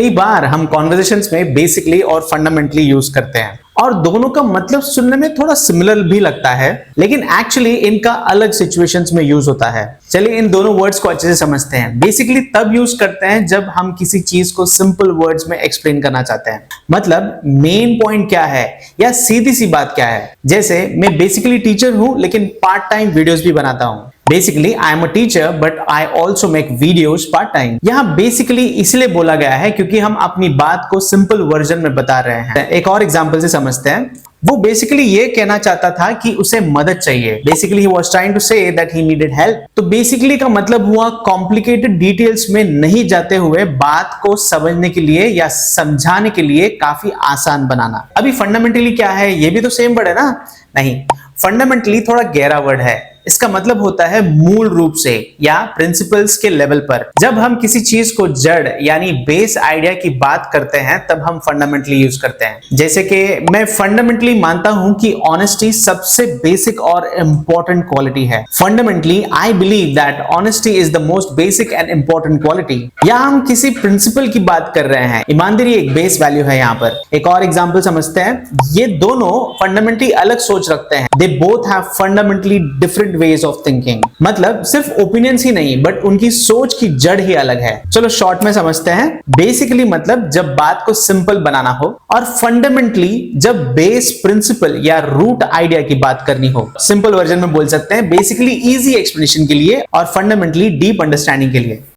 कई बार हम कॉन्वर्सेशंस में बेसिकली और फंडामेंटली यूज करते हैं और दोनों का मतलब सुनने में थोड़ा सिमिलर भी लगता है, लेकिन एक्चुअली इनका अलग सिचुएशंस में यूज होता है। चलिए इन दोनों वर्ड्स को अच्छे से समझते हैं। बेसिकली तब यूज करते हैं जब हम किसी चीज को सिंपल वर्ड्स में एक्सप्लेन करना चाहते हैं, मतलब मेन पॉइंट क्या है या सीधी सी बात क्या है। जैसे मैं बेसिकली टीचर हूं लेकिन पार्ट टाइम वीडियोस भी बनाता हूं। Basically I am a teacher but I also make videos part time. यहाँ बेसिकली इसलिए बोला गया है क्योंकि हम अपनी बात को सिंपल वर्जन में बता रहे हैं। एक और एग्जांपल से समझते हैं। वो बेसिकली ये कहना चाहता था कि उसे मदद चाहिए। Basically he was trying to say that he needed help. तो बेसिकली का मतलब हुआ कॉम्प्लिकेटेड डिटेल्स में नहीं जाते हुए बात को समझने के लिए या समझाने के लिए काफी आसान बनाना। अभी फंडामेंटली क्या है, ये भी तो सेम वर्ड है ना? नहीं, फंडामेंटली थोड़ा गहरा वर्ड है। इसका मतलब होता है मूल रूप से या प्रिंसिपल्स के लेवल पर। जब हम किसी चीज को जड़ यानी बेस आइडिया की बात करते हैं तब हम फंडामेंटली यूज करते हैं। जैसे कि मैं फंडामेंटली मानता हूं कि ऑनेस्टी सबसे बेसिक और इंपॉर्टेंट क्वालिटी है। Fundamentally I believe that honesty is the most basic and important quality. या हम किसी प्रिंसिपल की बात कर रहे हैं। ईमानदारी एक बेस वैल्यू है यहाँ पर। एक और एग्जाम्पल समझते हैं। ये दोनों फंडामेंटली अलग सोच रखते हैं। They both have fundamentally different ways of thinking। मतलब सिर्फ ओपिनियंस ही नहीं बट उनकी सोच की जड़ ही अलग है। चलो शॉर्ट में समझते हैं। बेसिकली मतलब जब बात को सिंपल बनाना हो, और फंडामेंटली जब बेस प्रिंसिपल या रूट आइडिया की बात करनी हो। सिंपल वर्जन में बोल सकते हैं बेसिकली इजी एक्सप्लेनेशन के लिए और फंडामेंटली डीप अंडरस्टैंडिंग के लिए।